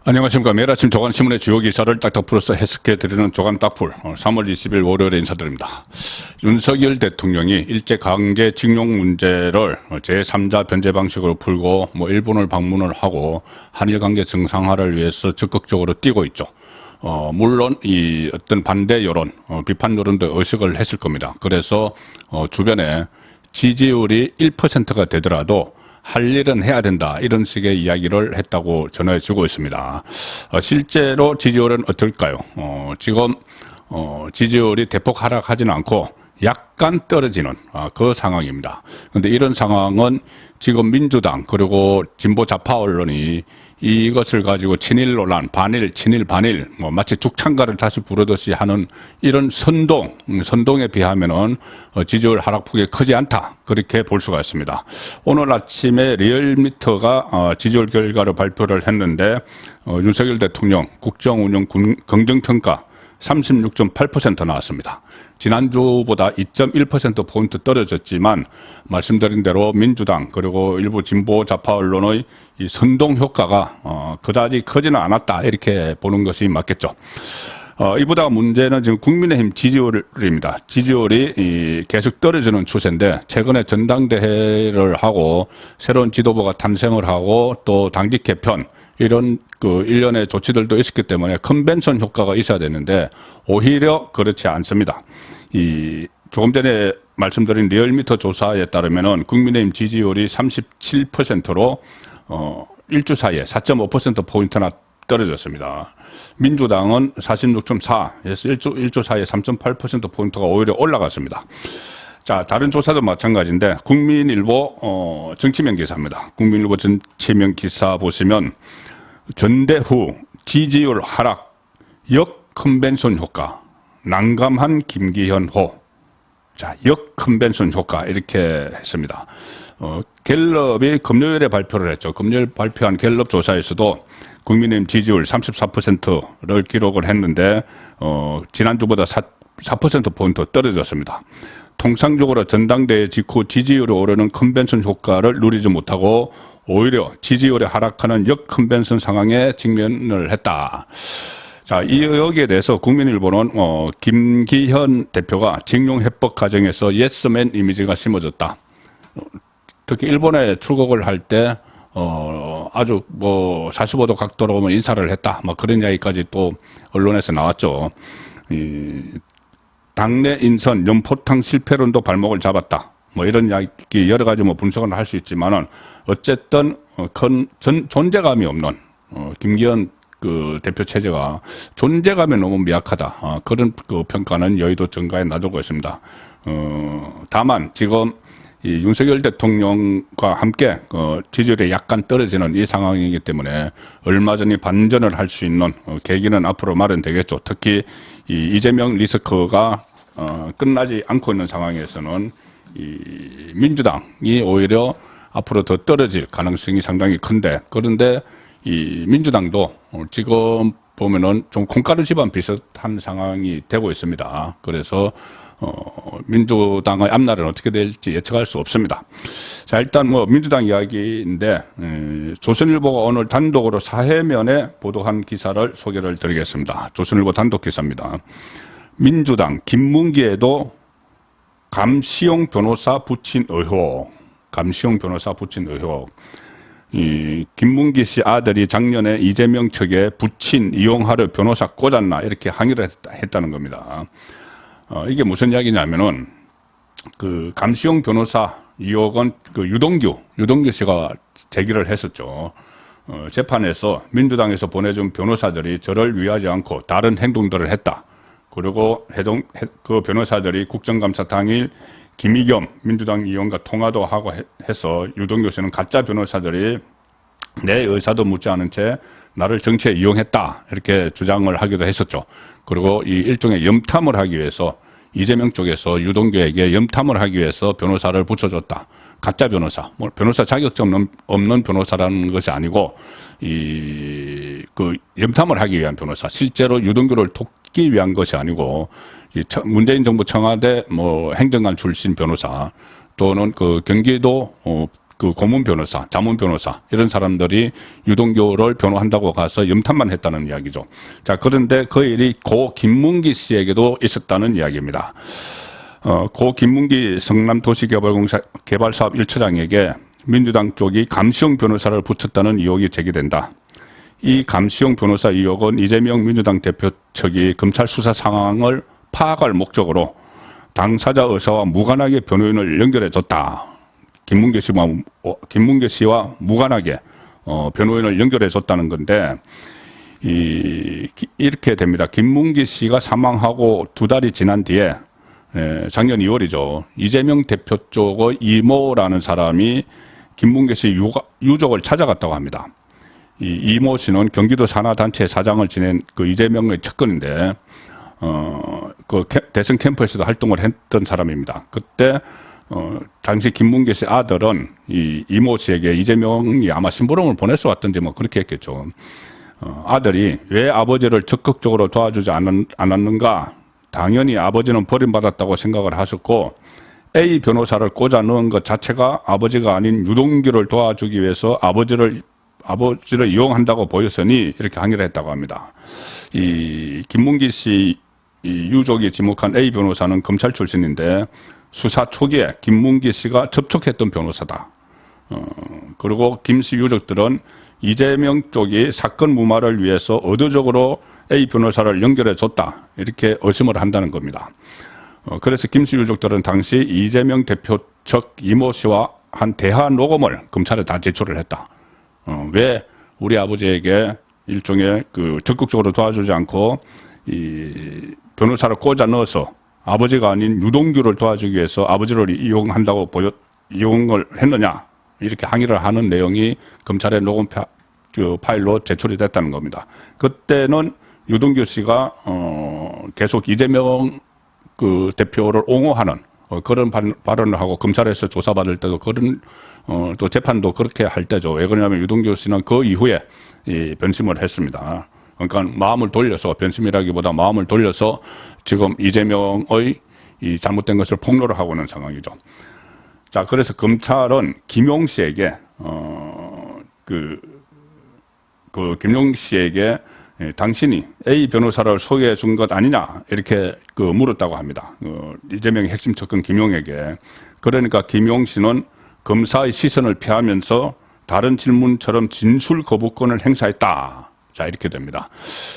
안녕하십니까. 매일 아침 조간신문의 주요 기사를 딱딱 풀어서 해석해드리는 조간 딱풀 3월 20일 월요일에 인사드립니다. 윤석열 대통령이 일제강제징용 문제를 제3자 변제 방식으로 풀고 일본을 방문을 하고 한일관계 정상화를 위해서 적극적으로 뛰고 있죠. 물론 이 어떤 반대 여론, 비판 여론도 의식을 했을 겁니다. 그래서 주변에 지지율이 1%가 되더라도 할 일은 해야 된다, 이런 식의 이야기를 했다고 전해주고 있습니다. 실제로 지지율은 어떨까요? 지금 지지율이 대폭 하락하지는 않고 약간 떨어지는 그 상황입니다. 그런데 이런 상황은 지금 민주당 그리고 진보 좌파 언론이 이것을 가지고 친일 논란, 반일, 친일, 반일, 마치 죽창가를 다시 부르듯이 하는 이런 선동에 비하면은 지지율 하락폭이 크지 않다, 그렇게 볼 수가 있습니다. 오늘 아침에 리얼미터가 지지율 결과를 발표를 했는데 윤석열 대통령 국정운영 긍정평가 36.8% 나왔습니다. 지난주보다 2.1%포인트 떨어졌지만 말씀드린 대로 민주당 그리고 일부 진보 좌파 언론의 이 선동 효과가 그다지 크지는 않았다, 이렇게 보는 것이 맞겠죠. 이보다 문제는 지금 국민의힘 지지율입니다. 지지율이 계속 떨어지는 추세인데 최근에 전당대회를 하고 새로운 지도부가 탄생을 하고 또 당직 개편 이런 일련의 조치들도 있었기 때문에 컨벤션 효과가 있어야 되는데 오히려 그렇지 않습니다. 조금 전에 말씀드린 리얼미터 조사에 따르면은 국민의힘 지지율이 37%로 일주 사이에 4.5%포인트나 떨어졌습니다. 민주당은 46.4에서 일주 사이에 3.8%포인트가 오히려 올라갔습니다. 자, 다른 조사도 마찬가지인데 국민일보 정치면 기사입니다. 국민일보 정치면 기사 보시면 전대후 지지율 하락, 역컨벤션 효과, 난감한 김기현호. 자, 역컨벤션 효과, 이렇게 했습니다. 갤럽이 금요일에 발표를 했죠. 금요일 발표한 갤럽 조사에서도 국민의힘 지지율 34%를 기록을 했는데 지난주보다 4%포인트 떨어졌습니다. 통상적으로 전당대회 직후 지지율이 오르는 컨벤션 효과를 누리지 못하고 오히려 지지율이 하락하는 역컨벤션 상황에 직면을 했다. 자, 여기에 대해서 국민일보는 김기현 대표가 징용 해법 과정에서 예스맨 이미지가 심어졌다. 특히 일본에 출국을 할 때 아주 45도 각도로 보면 인사를 했다, 그런 이야기까지 또 언론에서 나왔죠. 당내 인선 연포탕 실패론도 발목을 잡았다, 이런 이야기 여러 가지 분석을 할 수 있지만은 어쨌든 존재감이 없는 김기현 대표 체제가 존재감이 너무 미약하다, 그런 평가는 여의도 정가에 놔두고 있습니다. 다만 지금 이 윤석열 대통령과 함께 지지율이 약간 떨어지는 이 상황이기 때문에 얼마 전에 반전을 할 수 있는 계기는 앞으로 마련되겠죠. 특히 이 이재명 리스크가 끝나지 않고 있는 상황에서는 이 민주당이 오히려 앞으로 더 떨어질 가능성이 상당히 큰데, 그런데 이 민주당도 지금 보면은 좀 콩가루 집안 비슷한 상황이 되고 있습니다. 그래서 민주당의 앞날은 어떻게 될지 예측할 수 없습니다. 자, 일단 민주당 이야기인데 조선일보가 오늘 단독으로 사회면에 보도한 기사를 소개를 드리겠습니다. 조선일보 단독 기사입니다. 민주당 김문기에도 감시용 변호사 붙인 의혹. 감시용 변호사 붙인 의혹. 이 김문기 씨 아들이 작년에 이재명 측에 부친 이용하려 변호사 꽂았나, 이렇게 항의를 했다는 겁니다. 이게 무슨 이야기냐면은 감시용 변호사 의혹은 유동규 씨가 제기를 했었죠. 재판에서 민주당에서 보내준 변호사들이 저를 위하지 않고 다른 행동들을 했다. 그리고 그 변호사들이 국정감사 당일 김의겸 민주당 의원과 통화도 하고 해서 유동규 씨는 가짜 변호사들이 내 의사도 묻지 않은 채 나를 정치에 이용했다, 이렇게 주장을 하기도 했었죠. 그리고 이 일종의 염탐을 하기 위해서 이재명 쪽에서 유동규에게 염탐을 하기 위해서 변호사를 붙여줬다. 가짜 변호사, 변호사 자격증 없는 변호사라는 것이 아니고 염탐을 하기 위한 변호사, 실제로 유동규를 돕기 위한 것이 아니고 문재인 정부 청와대 행정관 출신 변호사 또는 경기도 그 고문 변호사, 자문 변호사 이런 사람들이 유동규를 변호한다고 가서 염탐만 했다는 이야기죠. 자, 그런데 그 일이 고 김문기 씨에게도 있었다는 이야기입니다. 고 김문기 성남도시개발공사 개발사업 1처장에게 민주당 쪽이 감시용 변호사를 붙였다는 의혹이 제기된다. 이 감시용 변호사 의혹은 이재명 민주당 대표 측이 검찰 수사 상황을 파악할 목적으로 당사자 의사와 무관하게 변호인을 연결해줬다. 김문기 씨와 무관하게 변호인을 연결해줬다는 건데 이렇게 됩니다. 김문기 씨가 사망하고 2달이 지난 뒤에 작년 2월이죠. 이재명 대표 쪽의 이모라는 사람이 김문기 씨 유족을 찾아갔다고 합니다. 이 이모 씨는 경기도 산하단체 사장을 지낸 그 이재명의 측근인데, 그 대선 캠프에서도 활동을 했던 사람입니다. 그때, 당시 김문기 씨 아들은 이 이모 씨에게 이재명이 아마 심부름을 보내서 왔던지 뭐 그렇게 했겠죠. 아들이 왜 아버지를 적극적으로 도와주지 않았는가? 당연히 아버지는 버림받았다고 생각을 하셨고, A 변호사를 꽂아 넣은 것 자체가 아버지가 아닌 유동규를 도와주기 위해서 아버지를 이용한다고 보였으니 이렇게 항의를 했다고 합니다. 이 김문기 씨 유족이 지목한 A 변호사는 검찰 출신인데 수사 초기에 김문기 씨가 접촉했던 변호사다. 그리고 김 씨 유족들은 이재명 쪽이 사건 무마를 위해서 의도적으로 A 변호사를 연결해 줬다. 이렇게 의심을 한다는 겁니다. 그래서 김 씨 유족들은 당시 이재명 대표 측 이모 씨와 한 대화 녹음을 검찰에 다 제출을 했다. 왜 우리 아버지에게 일종의 그 적극적으로 도와주지 않고 이 변호사를 꽂아 넣어서 아버지가 아닌 유동규를 도와주기 위해서 아버지를 이용을 했느냐 이렇게 항의를 하는 내용이 검찰의 녹음 파일로 제출이 됐다는 겁니다. 그때는 유동규 씨가 계속 이재명 그 대표를 옹호하는 그런 발언을 하고 검찰에서 조사받을 때도 그런 또 재판도 그렇게 할 때죠. 왜 그러냐면 유동규 씨는 그 이후에 변심을 했습니다. 그러니까 마음을 돌려서 변심이라기보다 마음을 돌려서 지금 이재명의 이 잘못된 것을 폭로를 하고 있는 상황이죠. 자, 그래서 검찰은 김용 씨에게 김용 씨에게 당신이 A 변호사를 소개해 준 것 아니냐 이렇게 물었다고 합니다. 이재명의 핵심 측근 김용에게. 그러니까 김용 씨는 검사의 시선을 피하면서 다른 질문처럼 진술 거부권을 행사했다. 자, 이렇게 됩니다.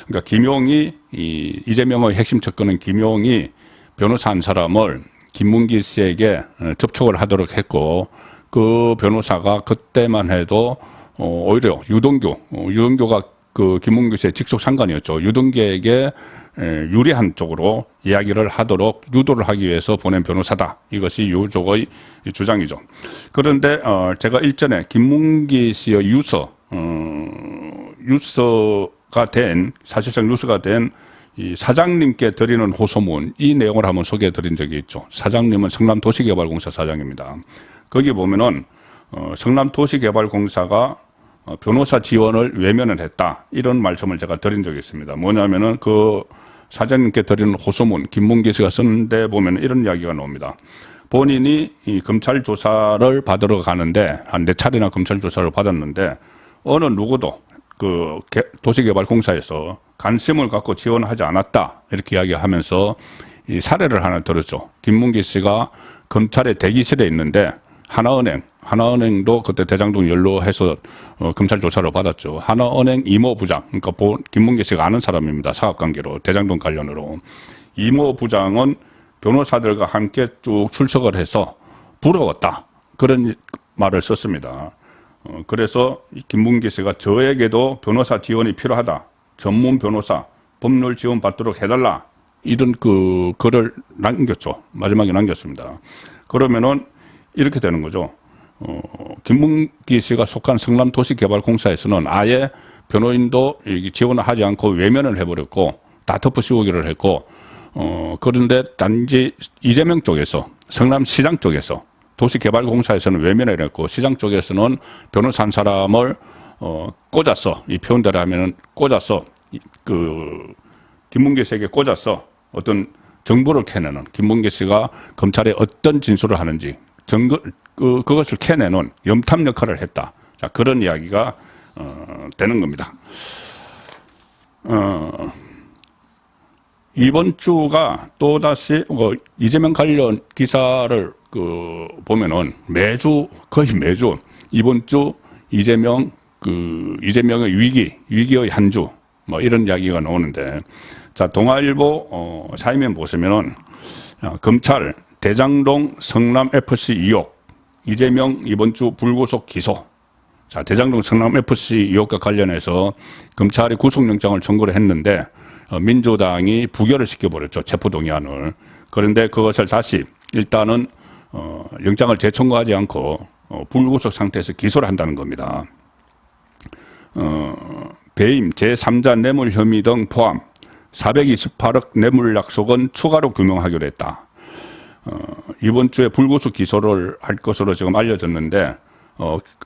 그러니까 김용이 이재명의 핵심 측근은 김용이 변호사 한 사람을 김문기 씨에게 접촉을 하도록 했고 그 변호사가 그때만 해도 오히려 유동규가 그 김문기 씨의 직속 상관이었죠. 유동규에게 유리한 쪽으로 이야기를 하도록 유도를 하기 위해서 보낸 변호사다. 이것이 유족의 주장이죠. 그런데 제가 일전에 김문기 씨의 사실상 유서가 된 이 사장님께 드리는 호소문 이 내용을 한번 소개해 드린 적이 있죠. 사장님은 성남도시개발공사 사장입니다. 거기 보면은 성남도시개발공사가 변호사 지원을 외면을 했다. 이런 말씀을 제가 드린 적이 있습니다. 뭐냐면은 그 사장님께 드리는 호소문, 김문기 씨가 쓰는데 보면 이런 이야기가 나옵니다. 본인이 이 검찰 조사를 받으러 가는데 한 4차례나 검찰 조사를 받았는데 어느 누구도 그 도시개발공사에서 관심을 갖고 지원하지 않았다. 이렇게 이야기하면서 이 사례를 하나 들었죠. 김문기 씨가 검찰의 대기실에 있는데 하나은행도 그때 대장동 연루해서 검찰 조사를 받았죠. 하나은행 이모 부장, 그러니까 김문기 씨가 아는 사람입니다. 사업관계로 대장동 관련으로. 이모 부장은 변호사들과 함께 쭉 출석을 해서 부러웠다. 그런 말을 썼습니다. 그래서 김문기 씨가 저에게도 변호사 지원이 필요하다. 전문 변호사, 법률 지원 받도록 해달라. 이런 그 글을 남겼죠. 마지막에 남겼습니다. 그러면은 이렇게 되는 거죠. 김문기 씨가 속한 성남도시개발공사에서는 아예 변호인도 지원을 하지 않고 외면을 해버렸고 다 덮어씌우기를 했고 그런데 단지 이재명 쪽에서 성남시장 쪽에서 도시개발공사에서는 외면을 했고 시장 쪽에서는 변호사 한 사람을 꽂았어. 이 표현대로 하면은 꽂았어. 김문기 씨에게 꽂았어. 어떤 정보를 캐내는 김문기 씨가 검찰에 어떤 진술을 하는지 그것을 캐내는 염탐 역할을 했다. 자, 그런 이야기가 되는 겁니다. 이번 주가 또다시 이재명 관련 기사를 보면은 거의 매주 이번 주 이재명의 위기의 한 주 뭐 이런 이야기가 나오는데, 자, 동아일보 사이면 보시면은 검찰 대장동 성남 FC 의혹 이재명 이번 주 불구속 기소. 자, 대장동 성남 FC 의혹과 관련해서 검찰이 구속영장을 청구를 했는데 민주당이 부결을 시켜버렸죠. 체포동의안을. 그런데 그것을 다시 일단은 영장을 재청구하지 않고 불구속 상태에서 기소를 한다는 겁니다. 배임, 제3자 뇌물 혐의 등 포함 428억 뇌물 약속은 추가로 규명하기로 했다. 이번 주에 불구속 기소를 할 것으로 지금 알려졌는데,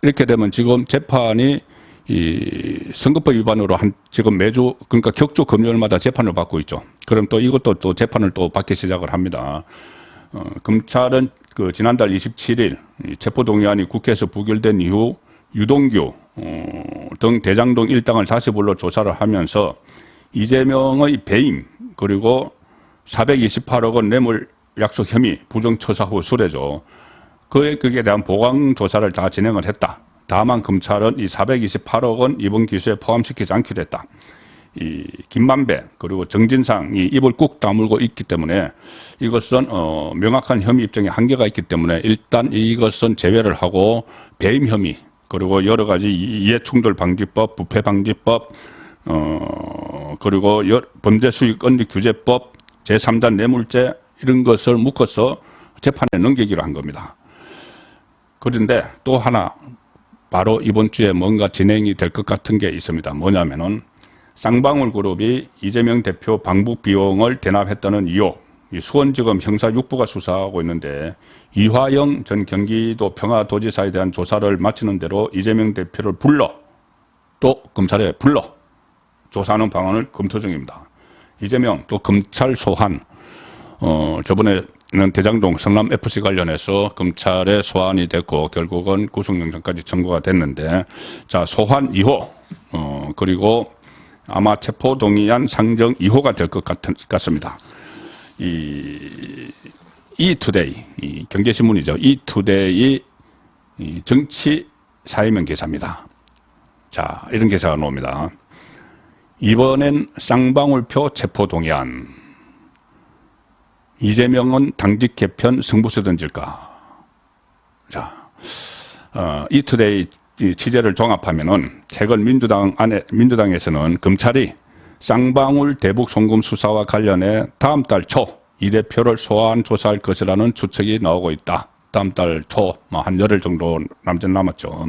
이렇게 되면 지금 재판이 이 선거법 위반으로 지금 매주, 그러니까 격주 금요일마다 재판을 받고 있죠. 그럼 또 이것도 또 재판을 또 받기 시작을 합니다. 검찰은 지난달 27일 체포동의안이 국회에서 부결된 이후 유동규 등 대장동 일당을 다시 불러 조사를 하면서 이재명의 배임 그리고 428억 원 뇌물 약속 혐의 부정처사 후 수뢰죠. 그에 대한 보강 조사를 다 진행을 했다. 다만 검찰은 이 428억 원 이번 기소에 포함시키지 않기로 했다. 이 김만배 그리고 정진상이 입을 꾹 다물고 있기 때문에 이것은 명확한 혐의 입증에 한계가 있기 때문에 일단 이것은 제외를 하고 배임 혐의 그리고 여러 가지 이해충돌 방지법, 부패 방지법, 그리고 범죄 수익 은닉 규제법, 제3자 뇌물죄 이런 것을 묶어서 재판에 넘기기로 한 겁니다. 그런데 또 하나 바로 이번 주에 뭔가 진행이 될 것 같은 게 있습니다. 뭐냐면은 쌍방울 그룹이 이재명 대표 방북 비용을 대납했다는 의혹, 수원지검 형사 6부가 수사하고 있는데 이화영 전 경기도 평화도지사에 대한 조사를 마치는 대로 이재명 대표를 또 검찰에 불러 조사하는 방안을 검토 중입니다. 이재명 또 검찰 소환, 저번에는 대장동 성남 FC 관련해서 검찰에 소환이 됐고 결국은 구속영장까지 청구가 됐는데, 자, 소환 2호, 그리고 아마 체포동의안 상정 2호가 될 것 같습니다. 이투데이, 경제신문이죠. 이투데이 정치 사회면 기사입니다. 자, 이런 기사가 나옵니다. 이번엔 쌍방울표 체포동의안. 이재명은 당직 개편 승부수 던질까? 자, 이투데이 취재를 종합하면은 최근 민주당에서는 검찰이 쌍방울 대북 송금 수사와 관련해 다음 달 초 이 대표를 소환 조사할 것이라는 추측이 나오고 있다. 다음 달 초, 한 열흘 정도 남았죠.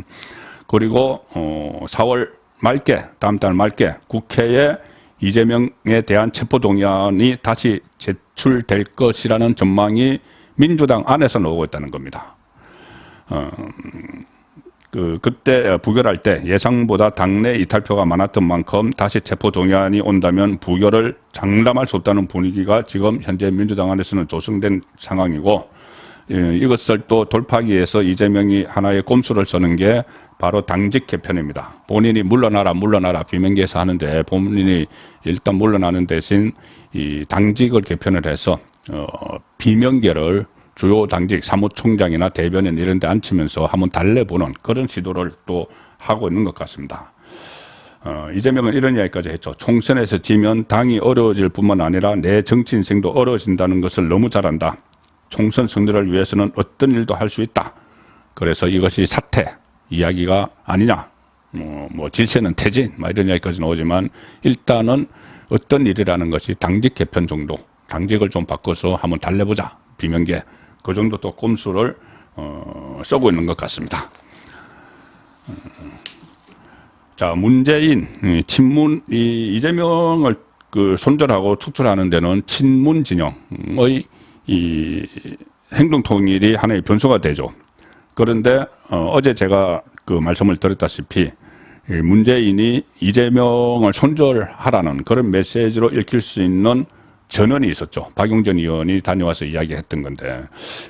그리고 4월 말께, 다음 달 말께 국회에 이재명에 대한 체포동의안이 다시 제출될 것이라는 전망이 민주당 안에서 나오고 있다는 겁니다. 그때 부결할 때 예상보다 당내 이탈표가 많았던 만큼 다시 체포동의안이 온다면 부결을 장담할 수 없다는 분위기가 지금 현재 민주당 안에서는 조성된 상황이고, 이것을 또 돌파하기 위해서 이재명이 하나의 꼼수를 쓰는 게 바로 당직 개편입니다. 본인이 물러나라 비명계에서 하는데 본인이 일단 물러나는 대신 이 당직을 개편을 해서 비명계를 주요 당직 사무총장이나 대변인 이런 데 앉히면서 한번 달래보는 그런 시도를 또 하고 있는 것 같습니다. 이재명은 이런 이야기까지 했죠. 총선에서 지면 당이 어려워질 뿐만 아니라 내 정치 인생도 어려워진다는 것을 너무 잘 안다. 총선 승리를 위해서는 어떤 일도 할 수 있다. 그래서 이것이 사퇴 이야기가 아니냐. 질세는 퇴진 이런 이야기까지 나오지만 일단은 어떤 일이라는 것이 당직 개편 정도, 당직을 좀 바꿔서 한번 달래보자. 비명계. 그 정도 또 꼼수를 쓰고 있는 것 같습니다. 자, 문재인 친문 이재명을 손절하고 축출하는 데는 친문 진영의 이 행동 통일이 하나의 변수가 되죠. 그런데 어제 제가 말씀을 드렸다시피 문재인이 이재명을 손절하라는 그런 메시지로 읽힐 수 있는 전언이 있었죠. 박용진 의원이 다녀와서 이야기했던 건데,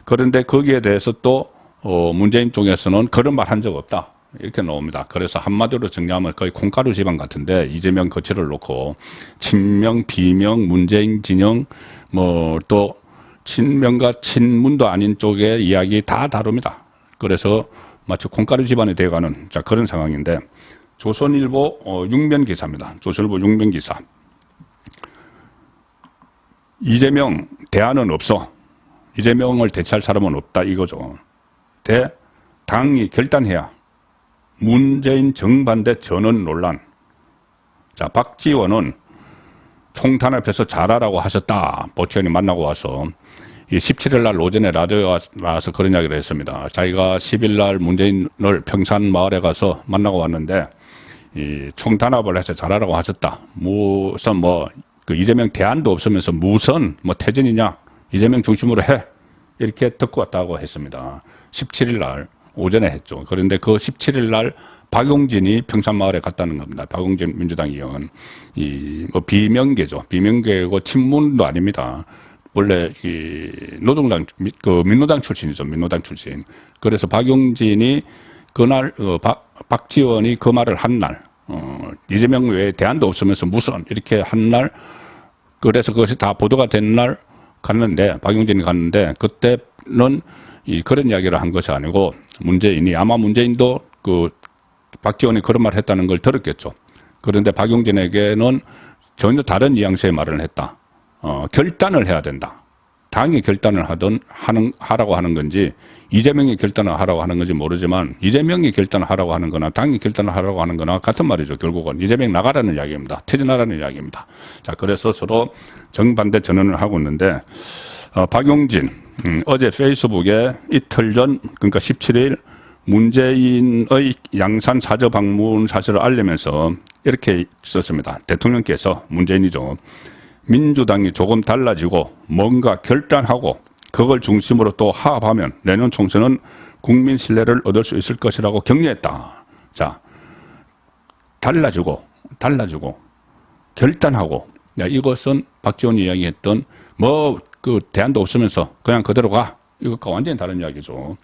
그런데 거기에 대해서 또 문재인 쪽에서는 그런 말 한 적 없다. 이렇게 나옵니다. 그래서 한마디로 정리하면 거의 콩가루 집안 같은데 이재명 거취를 놓고 친명, 비명, 문재인 진영 뭐 또 친명과 친문도 아닌 쪽의 이야기 다 다룹니다. 그래서 마치 콩가루 집안이 돼가는 자 그런 상황인데 조선일보 6면 기사입니다. 조선일보 6면 기사. 이재명 대안은 없어. 이재명을 대체할 사람은 없다 이거죠. 당이 결단해야. 문재인 정반대 전원 논란. 자, 박지원은 총탄압해서 잘하라고 하셨다. 보치원이 만나고 와서 이 17일 날 오전에 라디오에 나와서 그런 이야기를 했습니다. 자기가 10일 날 문재인을 평산 마을에 가서 만나고 왔는데 이 총탄압을 해서 잘하라고 하셨다. 무슨 그 이재명 대안도 없으면서 무슨 퇴진이냐. 이재명 중심으로 해. 이렇게 듣고 왔다고 했습니다. 17일 날 오전에 했죠. 그런데 그 17일 날 박용진이 평산마을에 갔다는 겁니다. 박용진 민주당 의원. 비명계죠. 비명계고 친문도 아닙니다. 원래 노동당, 민노당 출신이죠. 민노당 출신. 그래서 박용진이 그날, 박지원이 그 말을 한 날, 이재명 외에 대안도 없으면서 무슨 이렇게 한 날, 그래서 그것이 다 보도가 된 날 갔는데, 박용진이 갔는데, 그때는 그런 이야기를 한 것이 아니고, 아마 문재인도 박지원이 그런 말을 했다는 걸 들었겠죠. 그런데 박용진에게는 전혀 다른 뉘앙스의 말을 했다. 결단을 해야 된다. 당이 결단을 하라고 하는 건지, 이재명이 결단을 하라고 하는 건지 모르지만, 이재명이 결단을 하라고 하는 거나, 당이 결단을 하라고 하는 거나 같은 말이죠. 결국은. 이재명 나가라는 이야기입니다. 퇴진하라는 이야기입니다. 자, 그래서 서로 정반대 전언을 하고 있는데, 박용진, 어제 페이스북에 이틀 전, 그러니까 17일, 문재인의 양산 사저 방문 사실을 알리면서 이렇게 썼습니다. 대통령께서, 문재인이죠. 민주당이 조금 달라지고 뭔가 결단하고 그걸 중심으로 또 화합하면 내년 총선은 국민 신뢰를 얻을 수 있을 것이라고 격려했다. 자, 달라지고 결단하고. 이것은 박지원이 이야기했던 대안도 없으면서 그냥 그대로 가. 이것과 완전히 다른 이야기죠.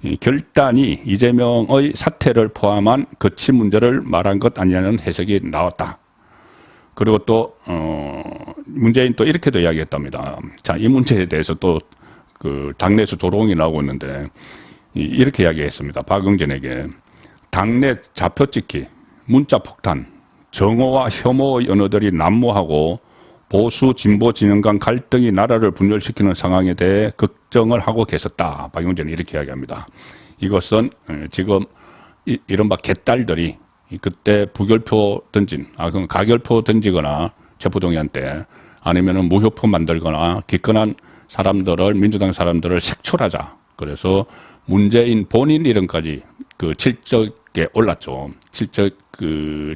이 결단이 이재명의 사퇴를 포함한 거치 문제를 말한 것 아니냐는 해석이 나왔다. 그리고 또 문재인 또 이렇게도 이야기했답니다. 자, 이 문제에 대해서 또 당내에서 조롱이 나오고 있는데 이렇게 이야기했습니다. 박용진에게 당내 좌표 찍기, 문자 폭탄, 정오와 혐오의 언어들이 난무하고 보수 진보 진영 간 갈등이 나라를 분열시키는 상황에 대해 걱정을 하고 계셨다. 박용진은 이렇게 이야기합니다. 이것은 지금 이른바 개딸들이 그때 부결표 그럼 가결표 던지거나 체포동의안 때 아니면은 무효표 만들거나 기권한 사람들을, 민주당 사람들을 색출하자. 그래서 문재인 본인 이름까지 칠적에 올랐죠.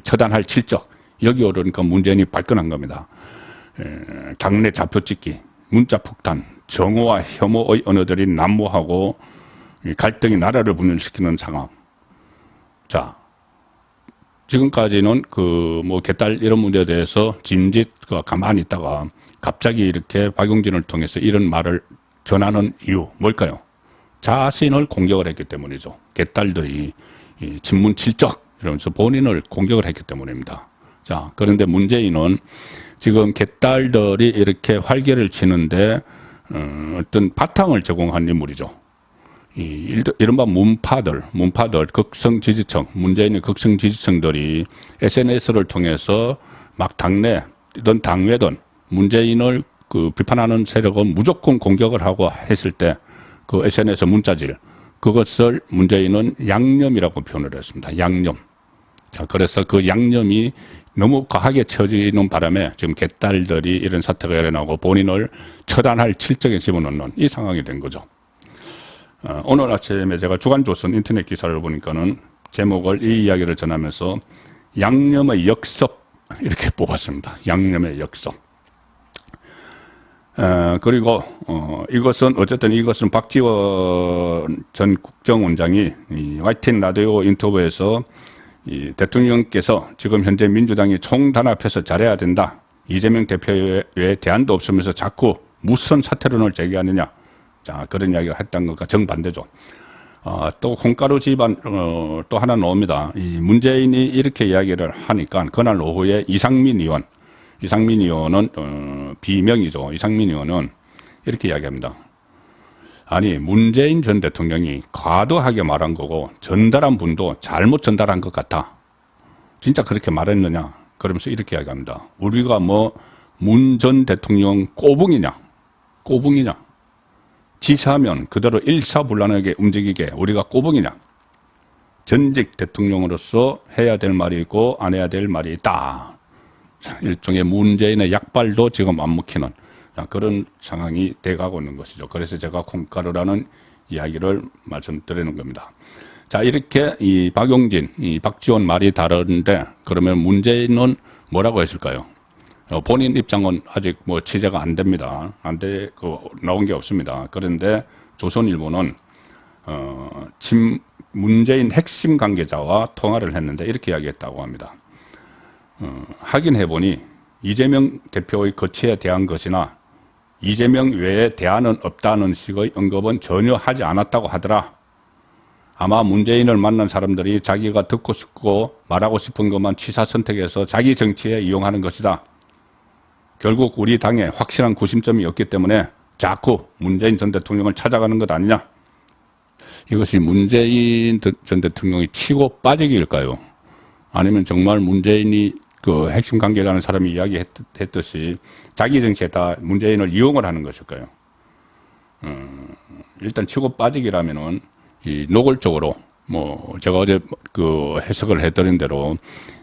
처단할 칠적. 여기 오르니까 문재인이 발끈한 겁니다. 당내 좌표 찍기, 문자 폭탄, 정오와 혐오의 언어들이 난무하고 갈등이 나라를 분열시키는 상황. 자, 지금까지는 개딸 이런 문제에 대해서 짐짓 가만히 있다가 갑자기 이렇게 박용진을 통해서 이런 말을 전하는 이유 뭘까요? 자신을 공격을 했기 때문이죠. 개딸들이 친문 칠적 이러면서 본인을 공격을 했기 때문입니다. 자, 그런데 문재인은 지금 개딸들이 이렇게 활개를 치는데 어떤 바탕을 제공한 인물이죠. 이른바 문파들, 극성 지지층, 문재인의 극성 지지층들이 SNS를 통해서 막 당내든 당외든 문재인을 비판하는 세력은 무조건 공격을 하고 했을 때 그 SNS 문자질, 그것을 문재인은 양념이라고 표현을 했습니다. 양념. 자, 그래서 그 양념이 너무 과하게 쳐지는 바람에 지금 개딸들이 이런 사태가 일어나고 본인을 처단할 칠적에 집어넣는 이 상황이 된 거죠. 오늘 아침에 제가 주간조선 인터넷 기사를 보니까는 제목을 이 이야기를 전하면서 양념의 역섭 이렇게 뽑았습니다. 양념의 역섭. 그리고 이것은 박지원 전 국정원장이 이 YTN 라디오 인터뷰에서 이 대통령께서 지금 현재 민주당이 총단합해서 잘해야 된다. 이재명 대표 외에 대안도 없으면서 자꾸 무슨 사퇴론을 제기하느냐. 자, 그런 이야기를 했던 것과 정반대죠. 또 콩가루 집안 또 하나 나옵니다. 이 문재인이 이렇게 이야기를 하니까 그날 오후에 이상민 의원은 비명이죠. 이상민 의원은 이렇게 이야기합니다. 아니 문재인 전 대통령이 과도하게 말한 거고 전달한 분도 잘못 전달한 것 같아. 진짜 그렇게 말했느냐? 그러면서 이렇게 이야기합니다. 우리가 뭐 문 전 대통령 꼬붕이냐? 지시하면 그대로 일사불란하게 움직이게 우리가 꼬붕이냐? 전직 대통령으로서 해야 될 말이 있고 안 해야 될 말이 있다. 일종의 문재인의 약발도 지금 안 먹히는 그런 상황이 돼가고 있는 것이죠. 그래서 제가 콩가루라는 이야기를 말씀드리는 겁니다. 자, 이렇게 이 박용진, 이 박지원 말이 다른데 그러면 문재인은 뭐라고 했을까요? 본인 입장은 아직 뭐 취재가 안 됩니다. 나온 게 없습니다. 그런데 조선일보는 문재인 핵심 관계자와 통화를 했는데 이렇게 이야기했다고 합니다. 확인해보니 이재명 대표의 거취에 대한 것이나 이재명 외에 대안은 없다는 식의 언급은 전혀 하지 않았다고 하더라. 아마 문재인을 만난 사람들이 자기가 듣고 싶고 말하고 싶은 것만 취사 선택해서 자기 정치에 이용하는 것이다. 결국 우리 당에 확실한 구심점이 없기 때문에 자꾸 문재인 전 대통령을 찾아가는 것 아니냐. 이것이 문재인 전 대통령이 치고 빠지기일까요? 아니면 정말 문재인이 그 핵심 관계라는 사람이 이야기했듯이 자기 정치에다 문재인을 이용을 하는 것일까요? 일단 치고 빠지기라면은 이 노골적으로 뭐 제가 어제 그 해석을 해드린 대로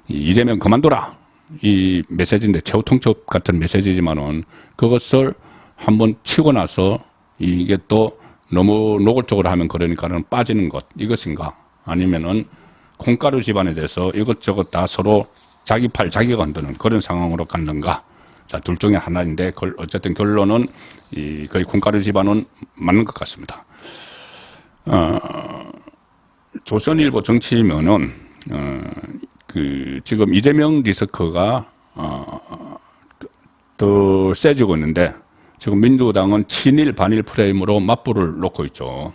이재명 그만둬라 이 메시지인데 최후 통첩 같은 메시지지만은 그것을 한번 치고 나서 이게 또 너무 노골적으로 하면 그러니까는 빠지는 것 이것인가 아니면은 콩가루 집안에 대해서 이것저것 다 서로 자기 팔 자기가 건드는 그런 상황으로 갔는가. 자, 둘 중에 하나인데 어쨌든 결론은 거의 콩가루 집안은 맞는 것 같습니다. 조선일보 정치면은 지금 이재명 리스크가 더 세지고 있는데 지금 민주당은 친일 반일 프레임으로 맞불을 놓고 있죠.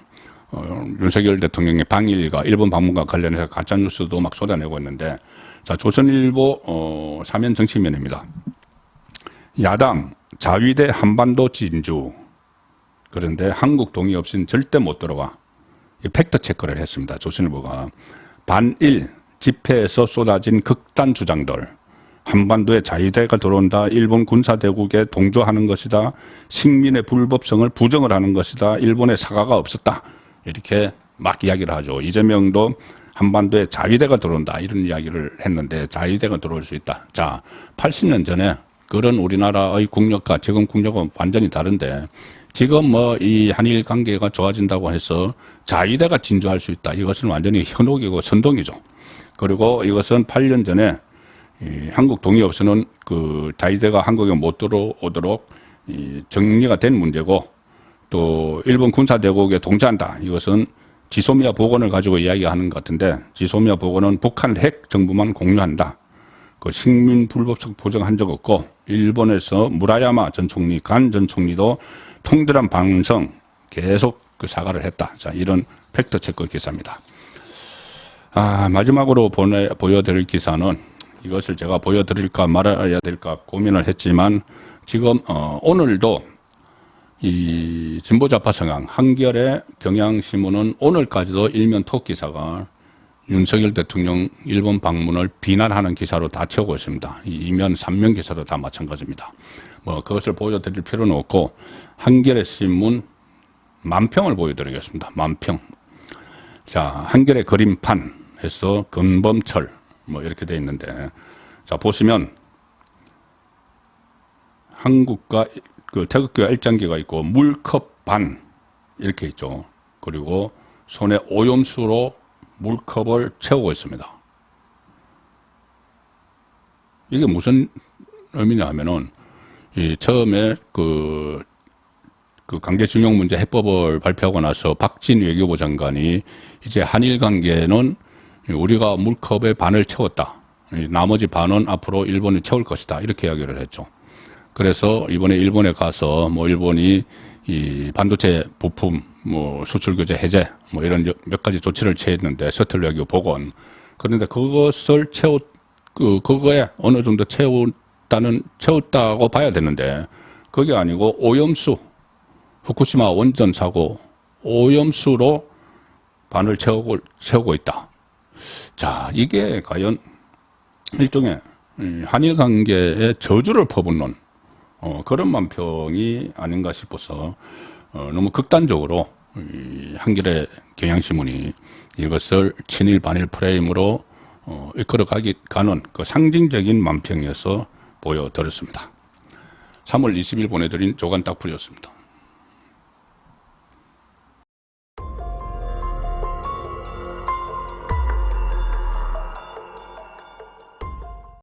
윤석열 대통령의 방일과 일본 방문과 관련해서 가짜뉴스도 막 쏟아내고 있는데 자, 조선일보 사면 정치면입니다. 야당 자위대 한반도 진주 그런데 한국 동의 없이는 절대 못 들어가. 팩트 체크를 했습니다. 조선일보가 반일 집회에서 쏟아진 극단 주장들 한반도에 자위대가 들어온다. 일본 군사대국에 동조하는 것이다. 식민의 불법성을 부정을 하는 것이다. 일본에 사과가 없었다. 이렇게 막 이야기를 하죠. 이재명도 한반도에 자위대가 들어온다. 이런 이야기를 했는데 자위대가 들어올 수 있다. 자, 80년 전에 그런 우리나라의 국력과 지금 국력은 완전히 다른데 지금 뭐 이 한일 관계가 좋아진다고 해서 자위대가 진주할 수 있다. 이것은 완전히 현혹이고 선동이죠. 그리고 이것은 8년 전에 한국 동의 없이는 그 자위대가 한국에 못 들어오도록 정리가 된 문제고 또 일본 군사대국에 동조한다. 이것은 지소미아 복원을 가지고 이야기하는 것 같은데 지소미아 복원은 북한 핵 정보만 공유한다. 그 식민 불법성 보정한 적 없고 일본에서 무라야마 전 총리, 간 전 총리도 통들한 방송 계속 그 사과를 했다. 자, 이런 팩트 체크 기사입니다. 마지막으로 보여드릴 기사는 이것을 제가 보여드릴까 말아야 될까 고민을 했지만 지금 오늘도 이 진보좌파 성향 한겨레 경향신문은 오늘까지도 일면 톱 기사가 윤석열 대통령 일본 방문을 비난하는 기사로 다 채우고 있습니다. 이 2면 3면 기사도 다 마찬가지입니다. 뭐 그것을 보여드릴 필요는 없고 한겨레 신문 만평을 보여드리겠습니다. 만평. 자, 한겨레 그림판에서 금범철 뭐 이렇게 돼 있는데 자 보시면 한국과 그 태극기와 일장기가 있고 물컵 반 이렇게 있죠. 그리고 손에 오염수로 물컵을 채우고 있습니다. 이게 무슨 의미냐 하면은 처음에 그 강제징용 문제 해법을 발표하고 나서 박진 외교부 장관이 이제 한일 관계는 우리가 물컵의 반을 채웠다. 나머지 반은 앞으로 일본이 채울 것이다. 이렇게 이야기를 했죠. 그래서 이번에 일본에 가서 뭐 일본이 이 반도체 부품 뭐 수출 규제 해제 뭐 이런 몇 가지 조치를 취했는데 셔틀 외교 복원. 그런데 그것을 그거에 어느 정도 채웠다고 봐야 되는데 그게 아니고 오염수, 후쿠시마 원전 사고 오염수로 반을 채우고 있다. 자, 이게 과연 일종의 한일 관계의 저주를 퍼붓는 그런 만평이 아닌가 싶어서 너무 극단적으로 한겨레 경향신문이 이것을 친일 반일 프레임으로 이끌어가는 그 상징적인 만평이어서 보여드렸습니다. 3월 20일 보내드린 조간 딱풀이었습니다.